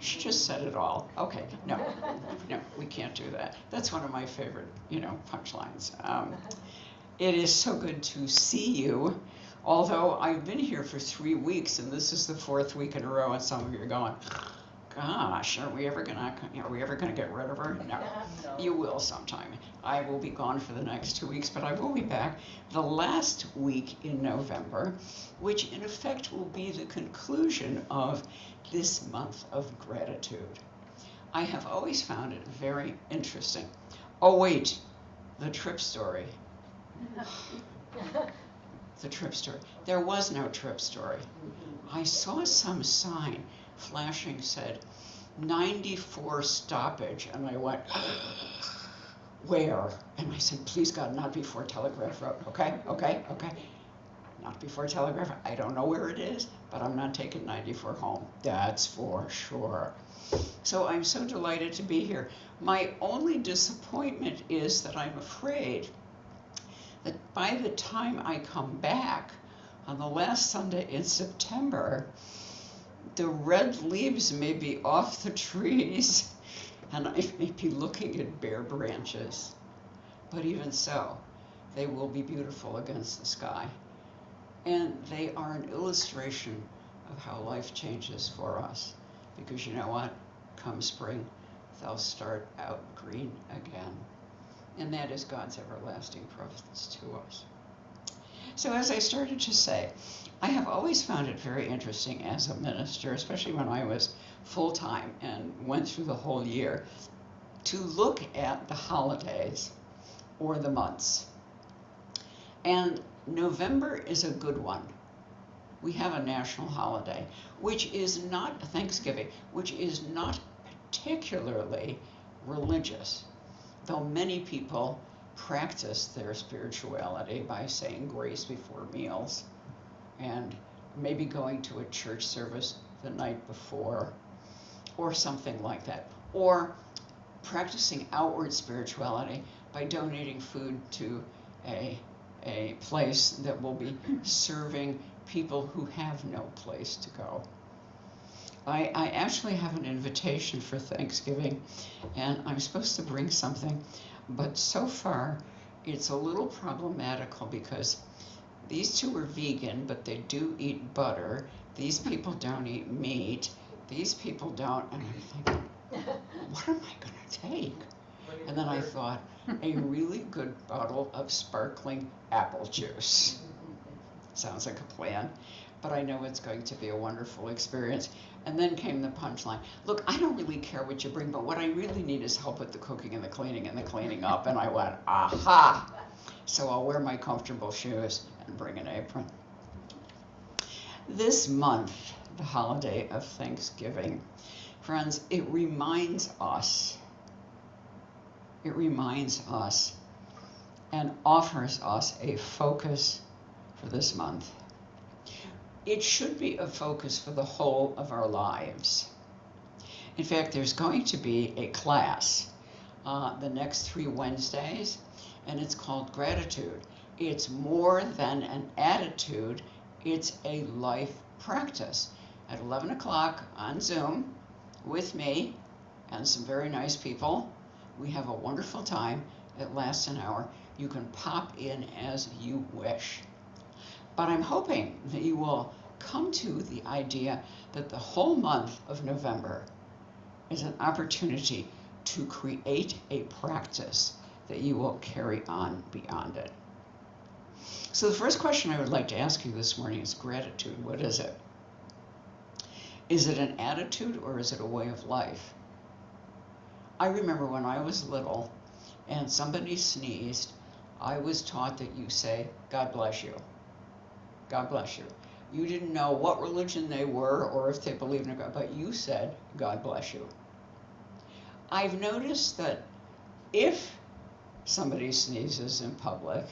She just said it all. Okay, no, we can't do that. That's one of my favorite, punchlines. It is so good to see you. Although I've been here for 3 weeks, and this is the 4th week in a row, and some of you are going, "Gosh, are we ever gonna get rid of her?" No, you will sometime. I will be gone for the next 2 weeks, but I will be back the last week in November, which in effect will be the conclusion of this month of gratitude. I have always found it very interesting. Oh wait, the trip story. The trip story. There was no trip story. I saw some sign flashing said 94 stoppage, and I went, where? And I said, please God, not before Telegraph Road. Okay. Not before Telegraph. I don't know where it is, but I'm not taking 94 home. That's for sure. So I'm so delighted to be here. My only disappointment is that I'm afraid that by the time I come back on the last Sunday in September, the red leaves may be off the trees and I may be looking at bare branches. But even so, they will be beautiful against the sky. And they are an illustration of how life changes for us. Because you know what? Come spring, they'll start out green again. And that is God's everlasting providence to us. So as I started to say, I have always found it very interesting as a minister, especially when I was full-time and went through the whole year, to look at the holidays or the months. And November is a good one. We have a national holiday, which is not Thanksgiving, which is not particularly religious, though many people practice their spirituality by saying grace before meals and maybe going to a church service the night before or something like that, or practicing outward spirituality by donating food to a place that will be serving people who have no place to go. I actually have an invitation for Thanksgiving, and I'm supposed to bring something, but so far it's a little problematical because these two are vegan, but they do eat butter. These people don't eat meat. These people don't, and I'm thinking, what am I going to take? And then I thought, a really good bottle of sparkling apple juice. Sounds like a plan, but I know it's going to be a wonderful experience. And then came the punchline. Look, I don't really care what you bring, but what I really need is help with the cooking and the cleaning up. And I went, aha! So I'll wear my comfortable shoes and bring an apron. This month, the holiday of Thanksgiving, friends, it reminds us and offers us a focus for this month. It should be a focus for the whole of our lives. In fact, there's going to be a class the next 3 Wednesdays, and it's called Gratitude. It's more than an attitude, it's a life practice. At 11 o'clock on Zoom with me and some very nice people. We have a wonderful time. It lasts an hour. You can pop in as you wish. But I'm hoping that you will come to the idea that the whole month of November is an opportunity to create a practice that you will carry on beyond it. So the first question I would like to ask you this morning is gratitude. What is it? Is it an attitude or is it a way of life? I remember when I was little and somebody sneezed, I was taught that you say, God bless you. God bless you. You didn't know what religion they were or if they believed in God, but you said, God bless you. I've noticed that if somebody sneezes in public,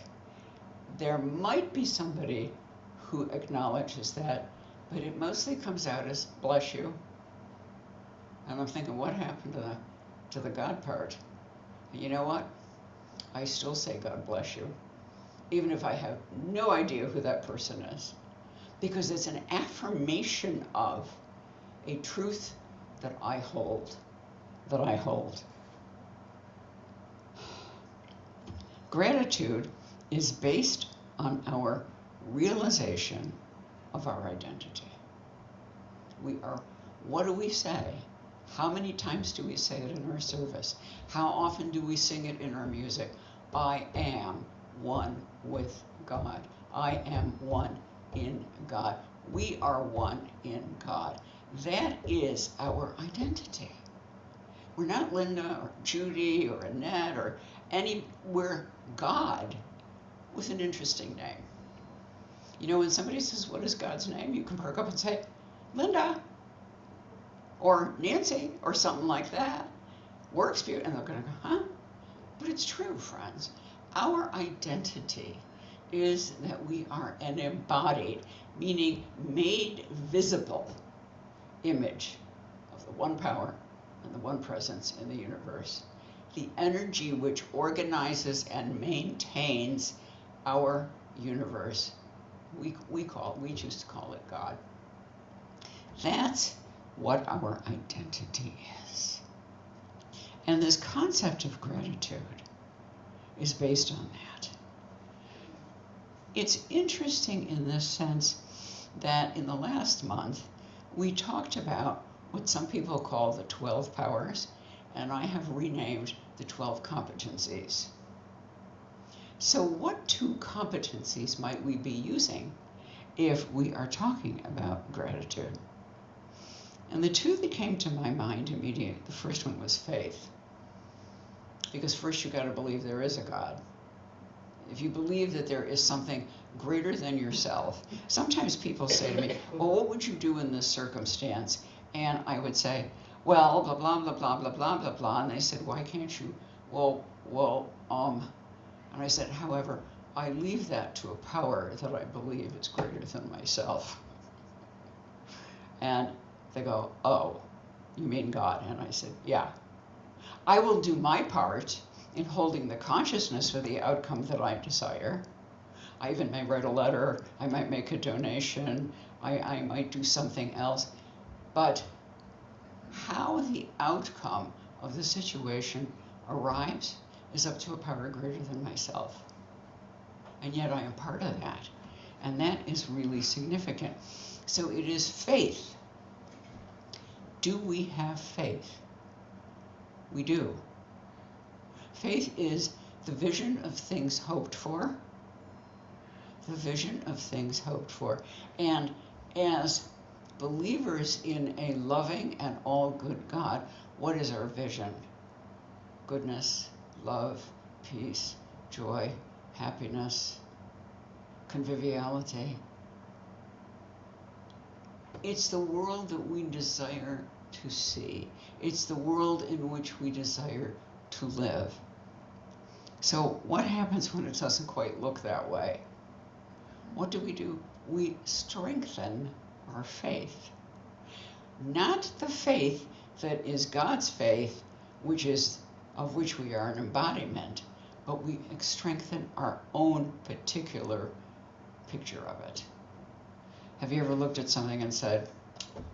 there might be somebody who acknowledges that, but it mostly comes out as bless you. And I'm thinking, what happened to the God part? And you know what? I still say God bless you, even if I have no idea who that person is, because it's an affirmation of a truth that I hold, that I hold. Gratitude is based on our realization of our identity. We are, what do we say? How many times do we say it in our service? How often do we sing it in our music? I am one with God. I am one in God. We are one in God. That is our identity. We're not Linda or Judy or Annette or any, we're God with an interesting name. You know, when somebody says, what is God's name? You can perk up and say, Linda or Nancy or something like that. We're experiencing, and they're going to go, huh? But it's true, friends. Our identity is that we are an embodied, meaning made visible image of the one power and the one presence in the universe. The energy which organizes and maintains our universe. We choose to call it God. That's what our identity is. And this concept of gratitude is based on that. It's interesting in this sense that in the last month, we talked about what some people call the 12 powers, and I have renamed the 12 competencies. So what two competencies might we be using if we are talking about gratitude? And the two that came to my mind immediately, the first one was faith. Because first you got to believe there is a God. If you believe that there is something greater than yourself, sometimes people say to me, well, what would you do in this circumstance? And I would say, well, blah, blah, blah, blah, blah, blah, blah, blah. And they said, why can't you? And I said, however, I leave that to a power that I believe is greater than myself. And they go, oh, you mean God? And I said, yeah. I will do my part in holding the consciousness for the outcome that I desire. I even may write a letter, I might make a donation, I might do something else. But how the outcome of the situation arrives is up to a power greater than myself. And yet I am part of that. And that is really significant. So it is faith. Do we have faith? We do. Faith is the vision of things hoped for. The vision of things hoped for. And as believers in a loving and all good God, what is our vision? Goodness, love, peace, joy, happiness, conviviality. It's the world that we desire to see. It's the world in which we desire to live. So what happens when it doesn't quite look that way? What do? We strengthen our faith. Not the faith that is God's faith, of which we are an embodiment, but we strengthen our own particular picture of it. Have you ever looked at something and said,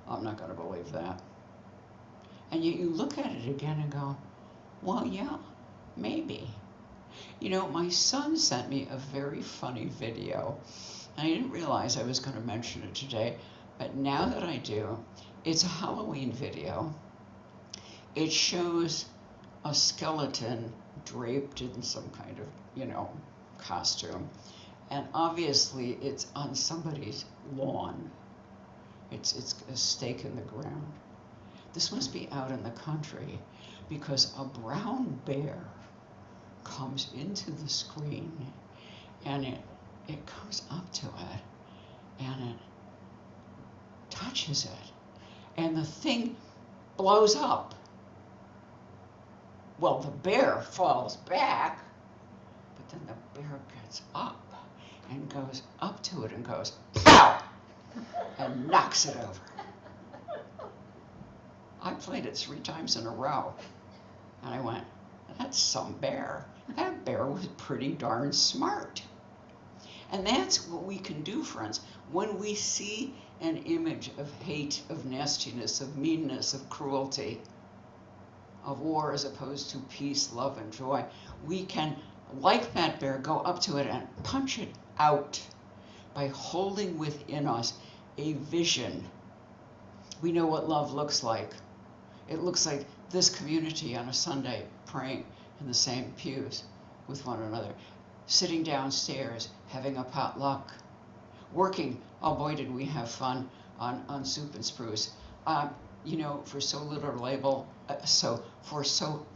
I'm not going to believe that? And yet you look at it again and go, well, yeah, maybe. You know, my son sent me a very funny video, and I didn't realize I was going to mention it today, but now that I do, it's a Halloween video. It shows a skeleton draped in some kind of, costume. And obviously it's on somebody's lawn. It's a stake in the ground. This must be out in the country because a brown bear comes into the screen and it comes up to it and it touches it and the thing blows up. Well, the bear falls back, but then the bear gets up and goes up to it and goes, pow! And knocks it over. I played it 3 times in a row. And I went, that's some bear. That bear was pretty darn smart. And that's what we can do, friends. When we see an image of hate, of nastiness, of meanness, of cruelty, of war as opposed to peace, love, and joy, we can, like that bear, go up to it and punch it out by holding within us a vision. We know what love looks like. It looks like this community on a Sunday praying in the same pews with one another, sitting downstairs, having a potluck, working. Oh boy, did we have fun on soup and spruce. For so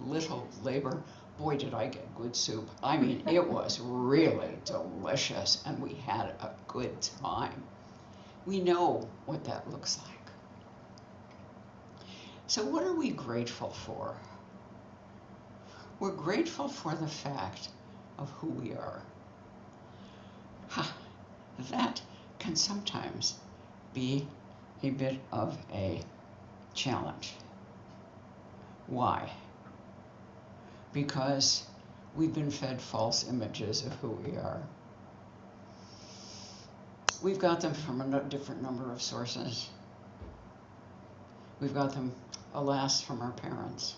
little labor, boy, did I get good soup. I mean, it was really delicious, and we had a good time. We know what that looks like. So what are we grateful for? We're grateful for the fact of who we are. That can sometimes be a bit of a challenge. Why? Because we've been fed false images of who we are. We've got them from a different number of sources. We've got them, alas, from our parents.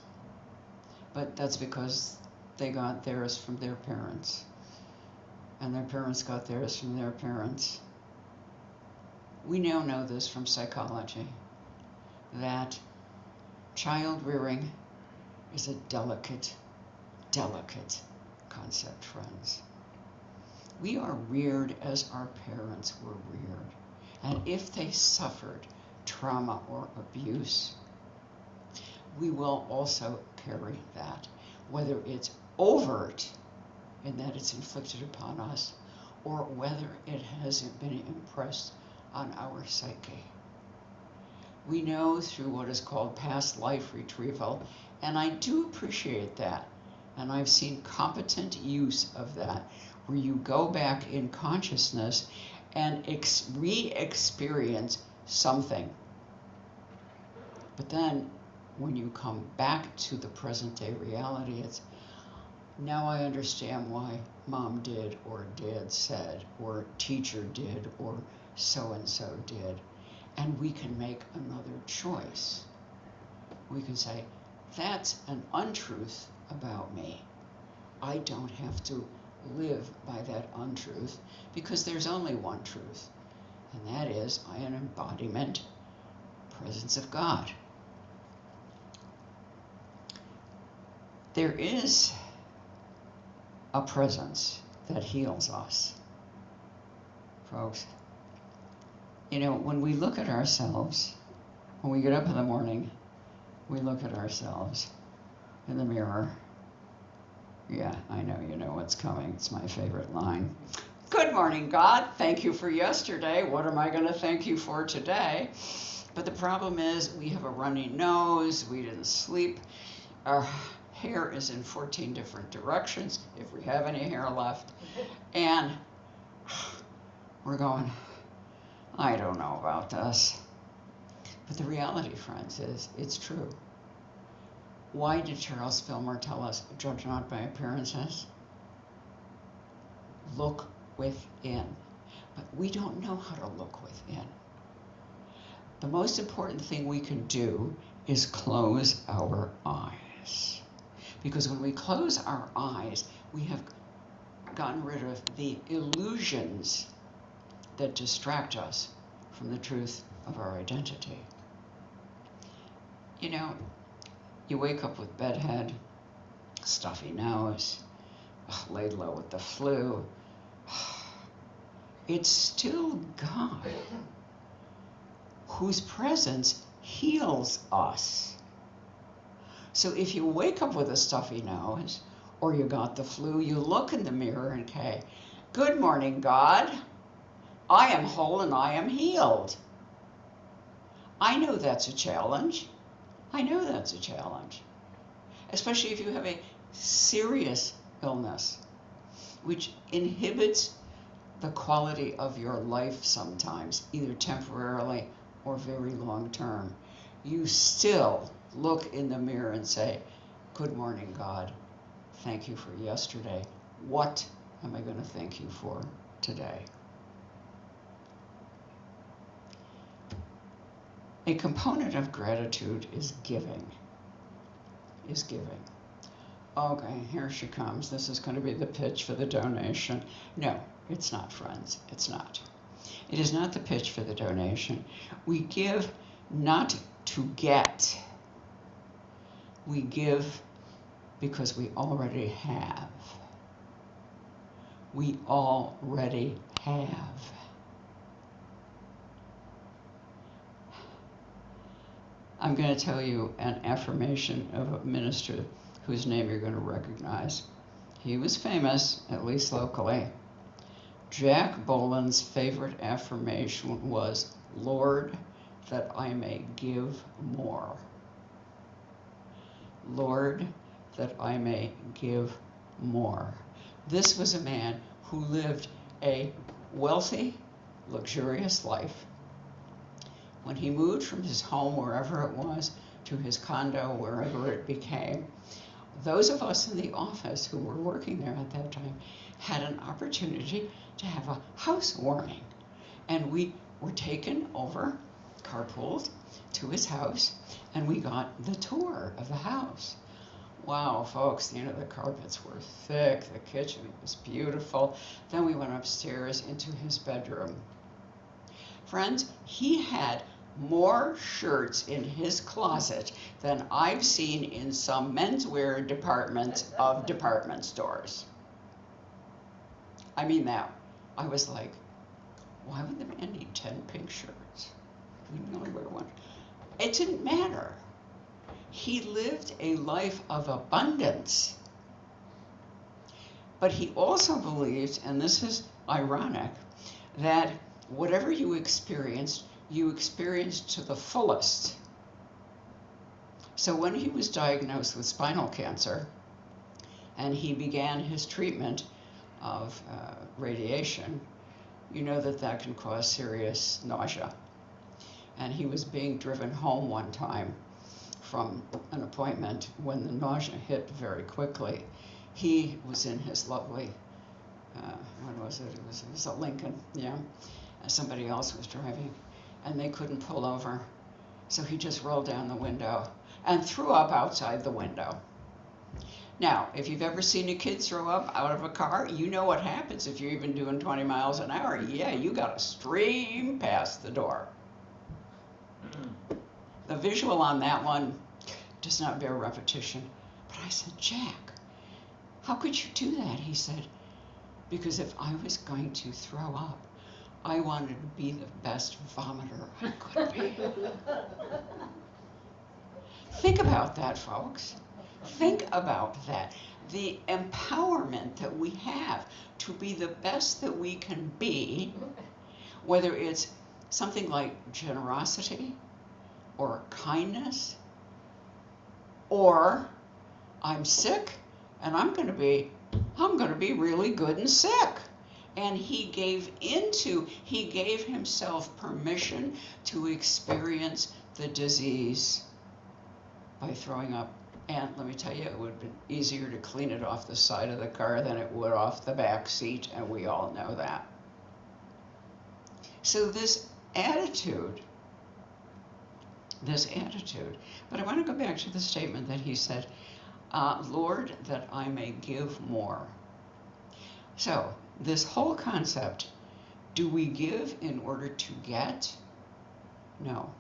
But that's because they got theirs from their parents. And their parents got theirs from their parents. We now know this from psychology, that child rearing is a delicate, delicate concept, friends. We are reared as our parents were reared. And if they suffered trauma or abuse, we will also carry that, whether it's overt in that it's inflicted upon us, or whether it hasn't been impressed on our psyche. We know through what is called past life retrieval, and I do appreciate that, and I've seen competent use of that, where you go back in consciousness and re-experience something. But then when you come back to the present day reality, it's, now I understand why mom did, or dad said, or teacher did, or so-and-so did. And we can make another choice. We can say, that's an untruth about me. I don't have to live by that untruth, because there's only one truth, and that is I am an embodiment, presence of God. There is a presence that heals us, folks. When we look at ourselves, when we get up in the morning, we look at ourselves in the mirror. Yeah, I know you know what's coming. It's my favorite line. Good morning, God. Thank you for yesterday. What am I going to thank you for today? But the problem is we have a runny nose. We didn't sleep. Our hair is in 14 different directions, if we have any hair left. And we're going, I don't know about this. But the reality, friends, is it's true. Why did Charles Fillmore tell us, judge not by appearances? Look within. But we don't know how to look within. The most important thing we can do is close our eyes. Because when we close our eyes, we have gotten rid of the illusions that distract us from the truth of our identity. You wake up with bedhead, stuffy nose, laid low with the flu. It's still God whose presence heals us. So if you wake up with a stuffy nose, or you got the flu, you look in the mirror and say, good morning, God. I am whole and I am healed. I know that's a challenge. I know that's a challenge. Especially if you have a serious illness, which inhibits the quality of your life sometimes, either temporarily or very long term. You still look in the mirror and say, good morning, God. Thank you for yesterday. What am I going to thank you for today? A component of gratitude is giving. Is giving. Okay, here she comes. This is going to be the pitch for the donation. No, it's not, friends. It's not. It is not the pitch for the donation. We give not to get. We give because we already have. We already have. I'm going to tell you an affirmation of a minister whose name you're going to recognize. He was famous, at least locally. Jack Boland's favorite affirmation was, Lord, that I may give more. Lord, that I may give more. This was a man who lived a wealthy, luxurious life. When he moved from his home, wherever it was, to his condo, wherever it became, those of us in the office who were working there at that time had an opportunity to have a housewarming. And we were taken over, carpooled to his house, and we got the tour of the house. Wow, folks, the carpets were thick, the kitchen was beautiful. Then we went upstairs into his bedroom. Friends, he had more shirts in his closet than I've seen in some menswear departments of department stores. I mean that. I was like, why would the man need 10 pink shirts? We only wear one. It didn't matter. He lived a life of abundance. But he also believed, and this is ironic, that whatever you experienced to the fullest. So when he was diagnosed with spinal cancer and he began his treatment of radiation, you know that can cause serious nausea. And he was being driven home one time from an appointment when the nausea hit very quickly. He was in his lovely, what was it? It was a Lincoln, yeah. Somebody else was driving, and they couldn't pull over. So he just rolled down the window and threw up outside the window. Now, if you've ever seen a kid throw up out of a car, you know what happens if you're even doing 20 miles an hour. Yeah, you got to stream past the door. The visual on that one does not bear repetition. But I said, Jack, how could you do that? He said, because if I was going to throw up, I wanted to be the best vomiter I could be. Think about that, folks. Think about that. The empowerment that we have to be the best that we can be, whether it's something like generosity or kindness, or I'm sick and I'm going to be really good and sick. And he gave himself permission to experience the disease by throwing up. And let me tell you, it would have been easier to clean it off the side of the car than it would off the back seat, and we all know that. So this attitude, but I want to go back to the statement that he said, Lord, that I may give more. So this whole concept, do we give in order to get? No.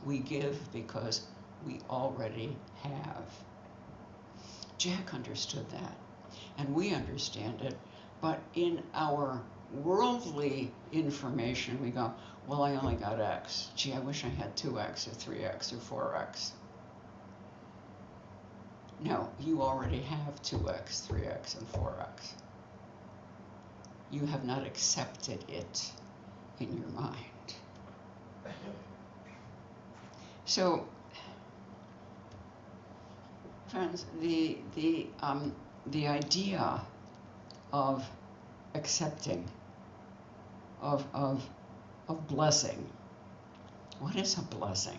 We give because we already have. Jack understood that, and we understand it, but in our worldly information, we go, well, I only got X. Gee, I wish I had 2X or 3X or 4X. No, you already have 2X, 3X, and 4X. You have not accepted it in your mind. So, friends, the idea of accepting, of blessing. What is a blessing?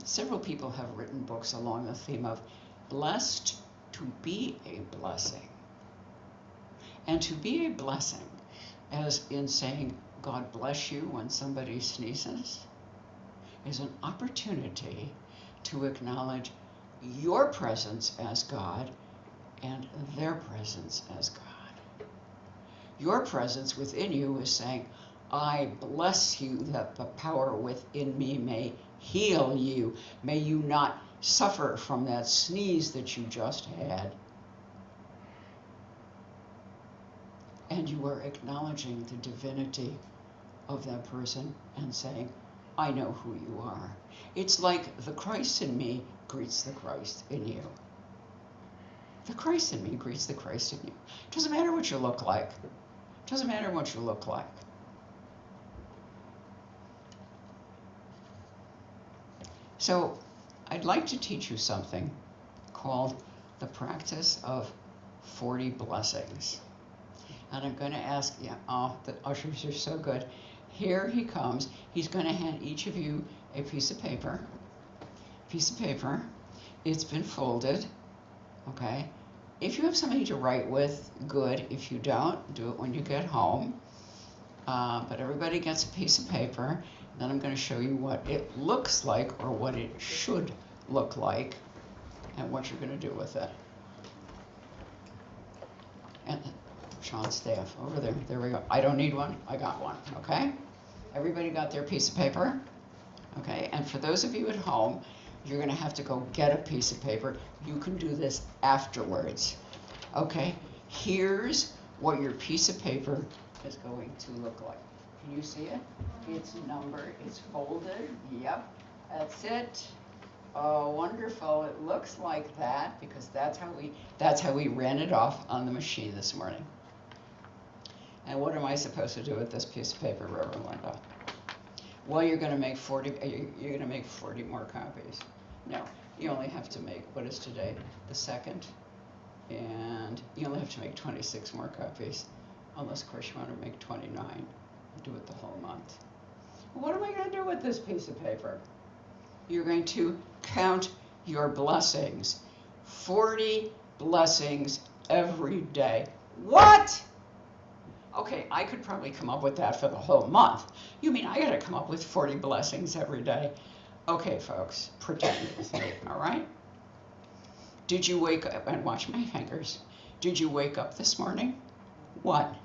Several people have written books along the theme of blessed to be a blessing. And to be a blessing, as in saying, God bless you when somebody sneezes, is an opportunity to acknowledge your presence as God and their presence as God. Your presence within you is saying, I bless you that the power within me may heal you. May you not suffer from that sneeze that you just had. And you are acknowledging the divinity of that person and saying, I know who you are. It's like the Christ in me greets the Christ in you. The Christ in me greets the Christ in you. Doesn't matter what you look like. Doesn't matter what you look like. So I'd like to teach you something called the practice of 40 blessings. And I'm going to ask, the ushers are so good. Here he comes. He's going to hand each of you a piece of paper. It's been folded, okay? If you have something to write with, good. If you don't, do it when you get home. But everybody gets a piece of paper. Then I'm going to show you what it looks like, or what it should look like, and what you're going to do with it. And Sean's staff over there. There we go. I don't need one. I got one. Okay? Everybody got their piece of paper? Okay? And for those of you at home, you're going to have to go get a piece of paper. You can do this afterwards. Okay? Here's what your piece of paper is going to look like. Can you see it? It's numbered. It's folded. Yep. That's it. Oh, wonderful. It looks like that because that's how we ran it off on the machine this morning. And what am I supposed to do with this piece of paper, Reverend Linda? Well, you're going to make 40 more copies. No, you only have to make, what is today? The 2nd. And you only have to make 26 more copies. Unless, of course, you want to make 29. Do it the whole month. What am I going to do with this piece of paper? You're going to count your blessings. 40 blessings every day. What? Okay, I could probably come up with that for the whole month. You mean I got to come up with 40 blessings every day? Okay, folks, pretend with me, all right? Did you wake up, and watch my fingers, did you wake up this morning? 1.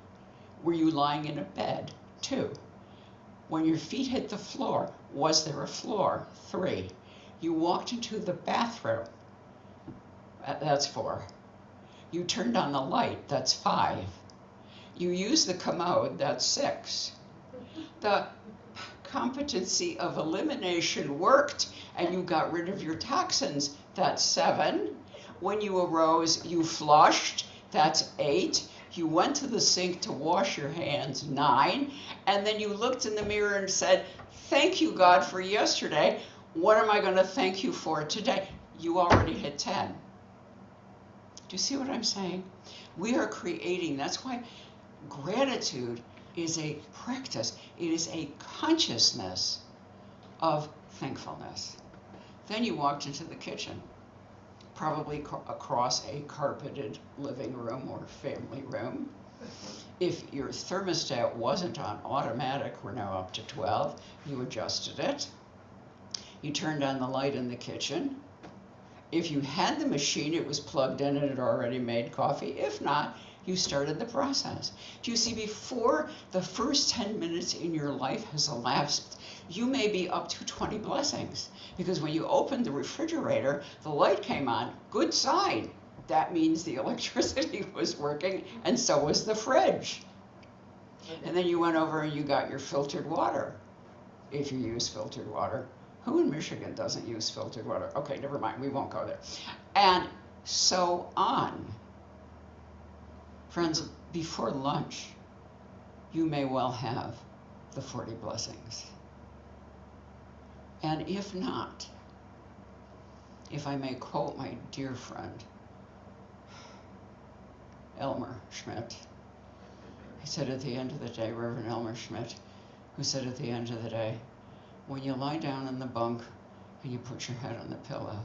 Were you lying in a bed? 2. When your feet hit the floor, was there a floor? 3. You walked into the bathroom. That's 4. You turned on the light. That's 5. You used the commode. That's 6. The competency of elimination worked, and you got rid of your toxins. That's 7. When you arose, you flushed. That's 8. You went to the sink to wash your hands, 9, and then you looked in the mirror and said, thank you, God, for yesterday. What am I going to thank you for today? You already hit 10. Do you see what I'm saying? We are creating, that's why gratitude is a practice. It is a consciousness of thankfulness. Then you walked into the kitchen, probably across a carpeted living room or family room. If your thermostat wasn't on automatic, we're now up to 12, you adjusted it. You turned on the light in the kitchen. If you had the machine, it was plugged in and it already made coffee. If not, you started the process. Do you see, before the first 10 minutes in your life has elapsed, you may be up to 20 blessings. Because when you opened the refrigerator, the light came on. Good sign. That means the electricity was working, and so was the fridge. And then you went over and you got your filtered water, if you use filtered water. Who in Michigan doesn't use filtered water? Okay, never mind. We won't go there. And so on. Friends, before lunch, you may well have the 40 blessings. And if not, if I may quote my dear friend, Elmer Schmidt, he said at the end of the day, Reverend Elmer Schmidt, who said at the end of the day, when you lie down in the bunk and you put your head on the pillow,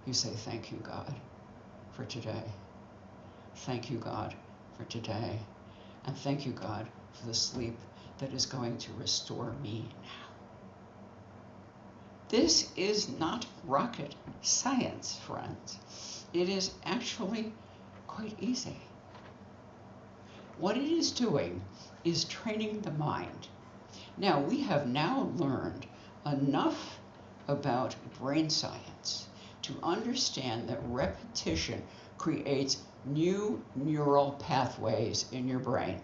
you say, thank you, God, for today. Thank you, God, for today. And thank you, God, for the sleep that is going to restore me now. This is not rocket science, friends. It is actually quite easy. What it is doing is training the mind. Now, we have now learned enough about brain science to understand that repetition creates new neural pathways in your brain.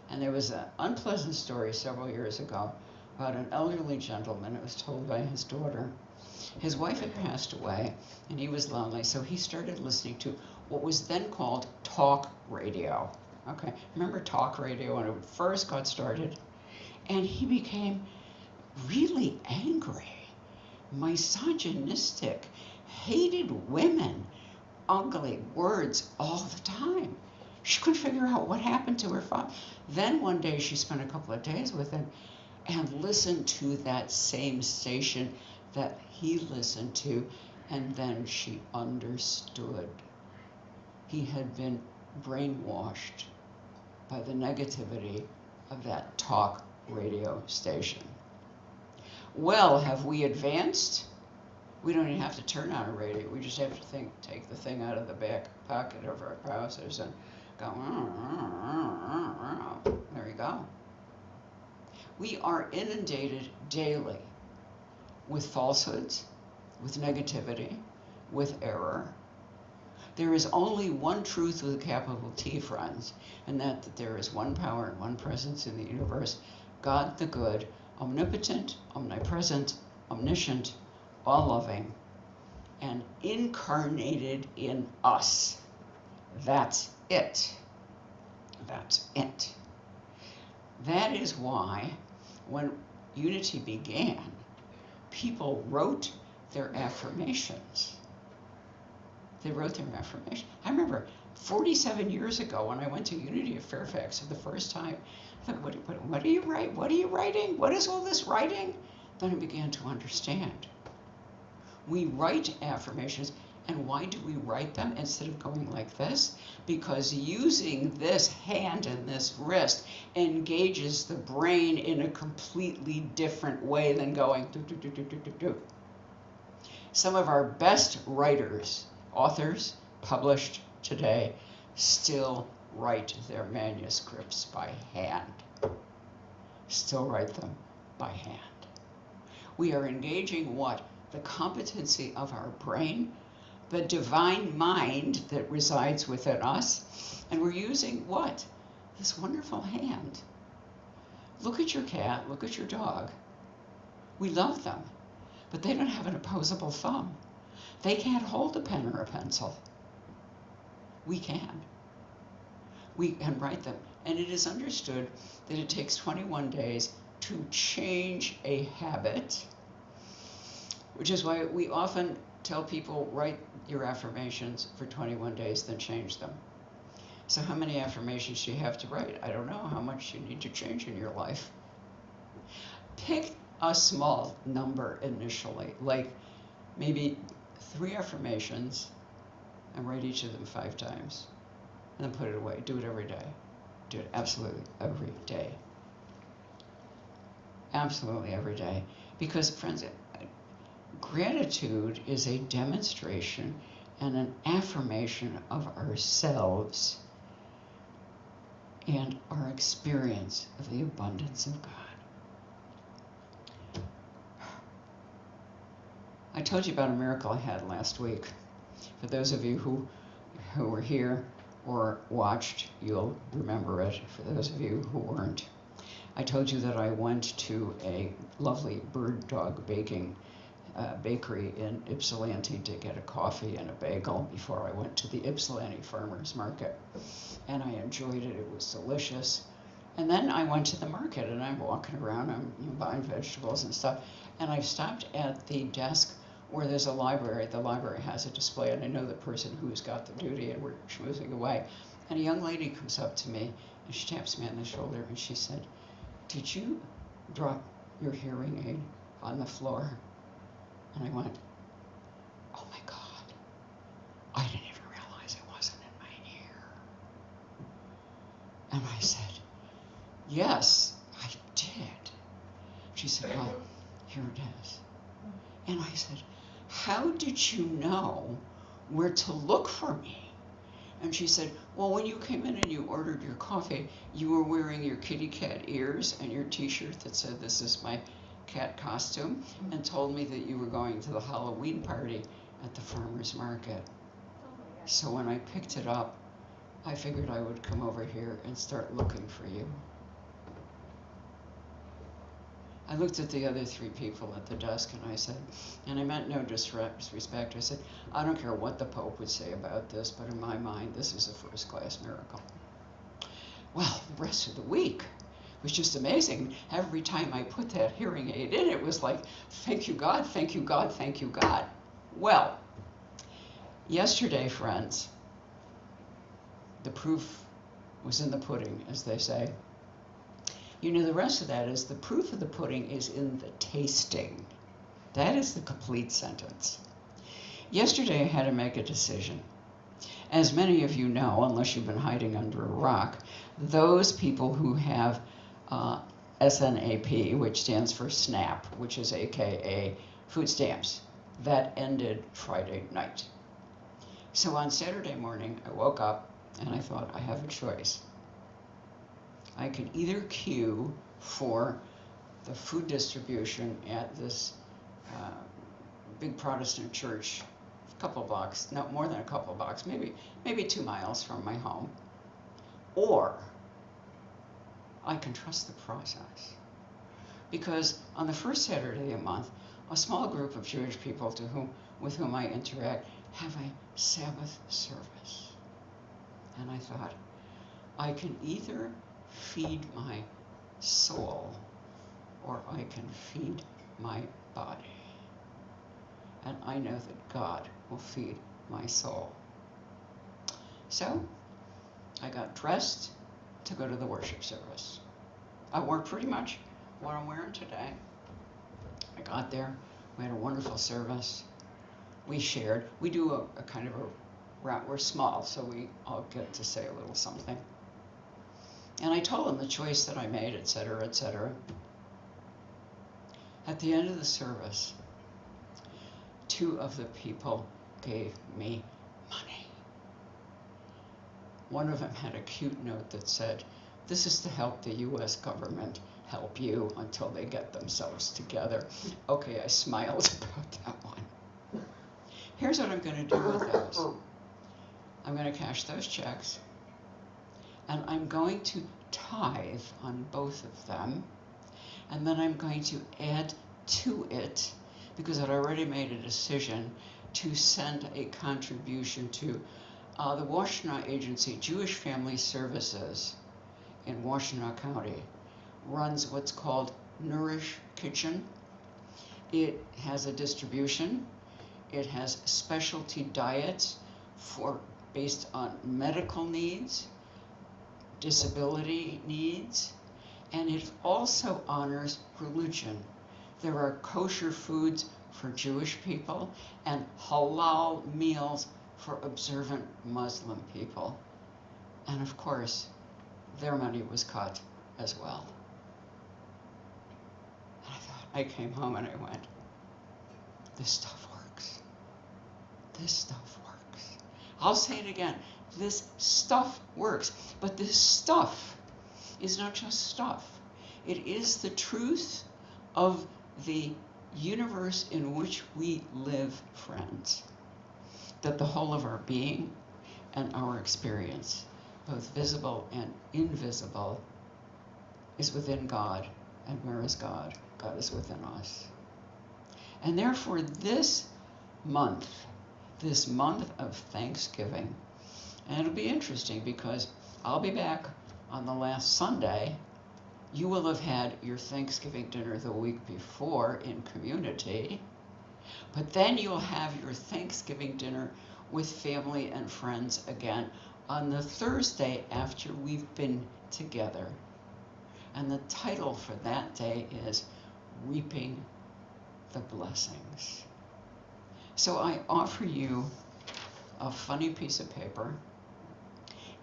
And there was an unpleasant story several years ago about an elderly gentleman. It was told by his daughter. His wife had passed away, and he was lonely, so he started listening to what was then called talk radio. Okay, remember talk radio when it first got started? And he became really angry, misogynistic, hated women, ugly words all the time. She couldn't figure out what happened to her father. Then one day she spent a couple of days with him and listened to that same station that he listened to, and then she understood. He had been brainwashed by the negativity of that talk radio station. Well, have we advanced? We don't even have to turn on a radio. We just have to take the thing out of the back pocket of our trousers and go, there you go. We are inundated daily with falsehoods, with negativity, with error. There is only one truth with a capital T, friends, and that there is one power and one presence in the universe, God the good, omnipotent, omnipresent, omniscient, all-loving, and incarnated in us. That's it. That's it. That is why when Unity began, people wrote their affirmations. They wrote their affirmation. I remember 47 years ago when I went to Unity of Fairfax for the first time, I thought, what do you write? What are you writing? What is all this writing? Then I began to understand. We write affirmations, and why do we write them instead of going like this? Because using this hand and this wrist engages the brain in a completely different way than going do, do, do, do, do, do, do. Some of our best writers, authors, published today, still write their manuscripts by hand. Still write them by hand. We are engaging what? The competency of our brain, the divine mind that resides within us, and we're using what? This wonderful hand. Look at your cat, look at your dog. We love them, but they don't have an opposable thumb. They can't hold a pen or a pencil. We can. We can write them. And it is understood that it takes 21 days to change a habit, which is why we often tell people, write your affirmations for 21 days, then change them. So how many affirmations do you have to write? I don't know how much you need to change in your life. Pick a small number initially, like maybe 3 affirmations, and write each of them 5 times, and then put it away. Do it every day. Do it absolutely every day. Absolutely every day. Because, friends, gratitude is a demonstration and an affirmation of ourselves and our experience of the abundance of God. I told you about a miracle I had last week. For those of you who were here or watched, you'll remember it. For those of you who weren't, I told you that I went to a lovely bird dog bakery in Ypsilanti to get a coffee and a bagel before I went to the Ypsilanti Farmers Market. And I enjoyed it. It was delicious. And then I went to the market, and I'm walking around, I'm buying vegetables and stuff, and I stopped at the desk where there's a library. The library has a display, and I know the person who's got the duty, and we're schmoozing away. And a young lady comes up to me, and she taps me on the shoulder, and she said, "Did you drop your hearing aid on the floor?" And I went, "Oh my God, I didn't even realize it wasn't in my ear." And I said, "Yes, I did." She said, "Well, here it is." how did you know where to look for me? And she said, well, when you came in and you ordered your coffee, you were wearing your kitty cat ears and your t-shirt that said, this is my cat costume, and told me that you were going to the Halloween party at the farmer's market. So when I picked it up, I figured I would come over here and start looking for you. I looked at the other three people at the desk and I said, and I meant no disrespect, I said, I don't care what the Pope would say about this, but in my mind, this is a first-class miracle. Well, the rest of the week was just amazing. Every time I put that hearing aid in, it was like, thank you, God, thank you, God, thank you, God. Well, yesterday, friends, the proof was in the pudding, as they say. You know, the rest of that is the proof of the pudding is in the tasting. That is the complete sentence. Yesterday, I had to make a decision. As many of you know, unless you've been hiding under a rock, those people who have SNAP, which stands for SNAP, which is AKA food stamps, that ended Friday night. So on Saturday morning, I woke up and I thought, I have a choice. I could either queue for the food distribution at this big Protestant church, a couple blocks, no more than a couple blocks, maybe 2 miles from my home, or I can trust the process. Because on the first Saturday of the month, a small group of Jewish people with whom I interact have a Sabbath service. And I thought, I can either feed my soul or I can feed my body. And I know that God will feed my soul. So I got dressed to go to the worship service. I wore pretty much what I'm wearing today. I got there. We had a wonderful service. We shared. We do a kind of a round. We're small, so we all get to say a little something. And I told them the choice that I made, et cetera, et cetera. At the end of the service, 2 of the people gave me money. One of them had a cute note that said, this is to help the U.S. government help you until they get themselves together. Okay, I smiled about that one. Here's what I'm going to do with those. I'm going to cash those checks, and I'm going to tithe on both of them, and then I'm going to add to it, because I'd already made a decision to send a contribution to the Washtenaw Agency, Jewish Family Services in Washtenaw County, runs what's called Nourish Kitchen. It has a distribution. It has specialty diets based on medical needs, disability needs, and it also honors religion. There are kosher foods for Jewish people and halal meals for observant Muslim people. And of course, their money was cut as well. And I came home and I went, this stuff works. This stuff works. I'll say it again. This stuff works. But this stuff is not just stuff. It is the truth of the universe in which we live, friends. That the whole of our being and our experience, both visible and invisible, is within God. And where is God? God is within us. And therefore this month of Thanksgiving, and it'll be interesting because I'll be back on the last Sunday. You will have had your Thanksgiving dinner the week before in community, but then you'll have your Thanksgiving dinner with family and friends again on the Thursday after we've been together. And the title for that day is Reaping the Blessings. So I offer you a funny piece of paper.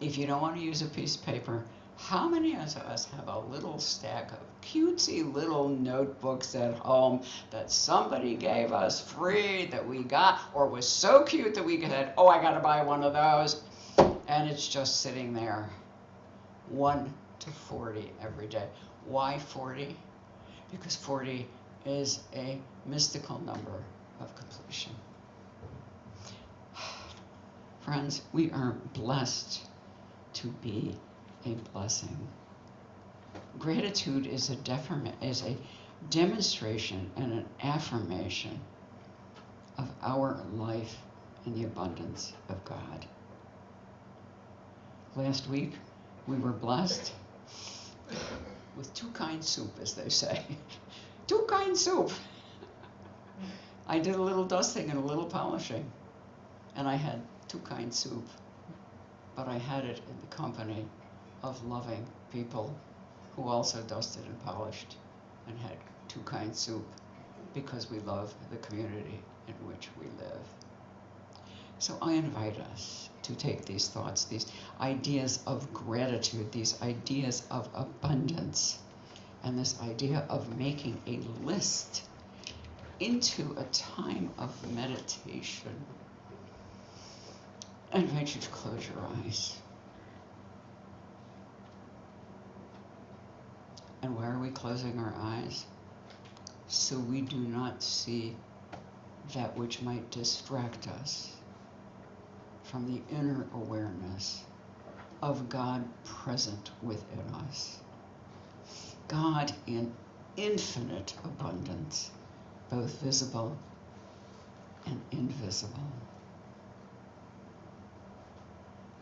If you don't want to use a piece of paper, How many of us have a little stack of cutesy little notebooks at home that somebody gave us free that we got, or was so cute that we said, oh, I gotta buy one of those, and it's just sitting there, 1 to 40 every day. Why 40? Because 40 is a mystical number of completion. Friends, we are blessed to be a blessing. Gratitude is a demonstration and an affirmation of our life in the abundance of God. Last week, we were blessed with two kind soup, as they say. Two kind soup. I did a little dusting and a little polishing, and I had two kind soup, but I had it in the company of loving people who also dusted and polished and had two kind soup, because we love the community in which we live. So I invite us to take these thoughts, these ideas of gratitude, these ideas of abundance, and this idea of making a list into a time of meditation. I invite you to close your eyes. And why are we closing our eyes? So we do not see that which might distract us from the inner awareness of God present within us. God in infinite abundance, both visible and invisible.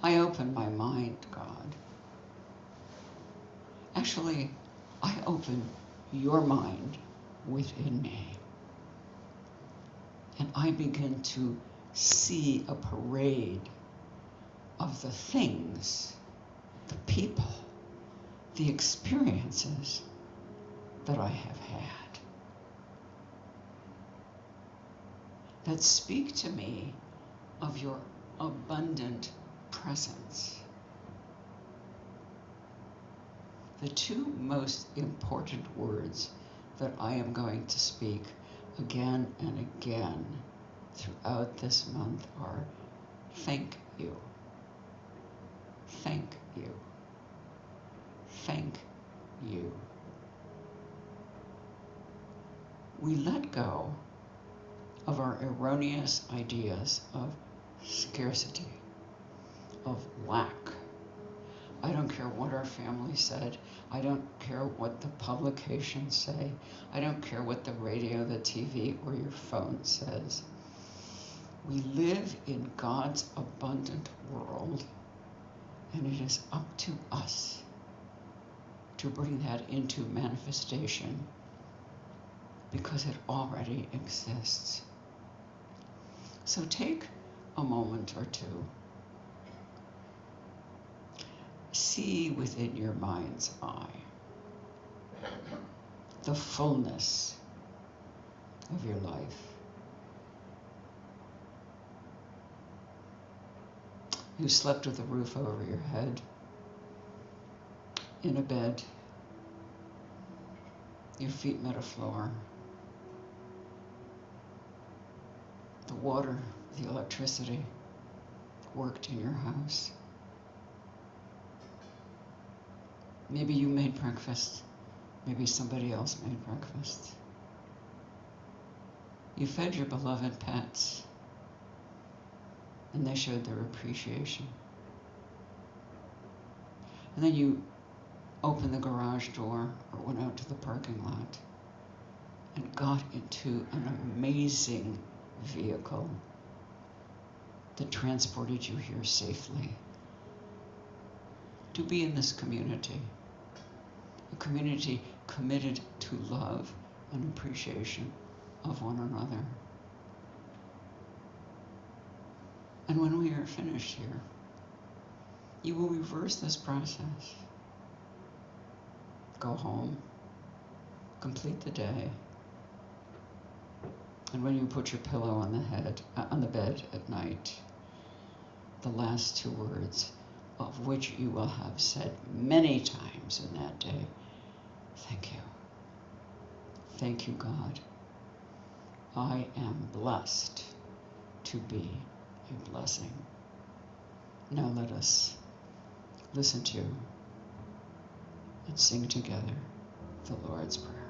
I open my mind, God. Actually, I open your mind within me. And I begin to see a parade of the things, the people, the experiences that I have had, that speak to me of your abundant presence. The two most important words that I am going to speak again and again throughout this month are thank you, thank you, thank you. We let go of our erroneous ideas of scarcity, of lack. I don't care what our family said. I don't care what the publications say. I don't care what the radio, the TV, or your phone says. We live in God's abundant world, and it is up to us to bring that into manifestation, because it already exists. So take a moment or two. See within your mind's eye the fullness of your life. You slept with a roof over your head, in a bed, your feet met a floor. The water, the electricity worked in your house. Maybe you made breakfast. Maybe somebody else made breakfast. You fed your beloved pets, and they showed their appreciation. And then you opened the garage door or went out to the parking lot and got into an amazing vehicle that transported you here safely to be in this community, a community committed to love and appreciation of one another. And when we are finished here, you will reverse this process. Go home, complete the day, and when you put your pillow on the bed at night, the last two words, of which you will have said many times in that day, thank you. Thank you, God. I am blessed to be a blessing. Now let us listen to and sing together the Lord's Prayer.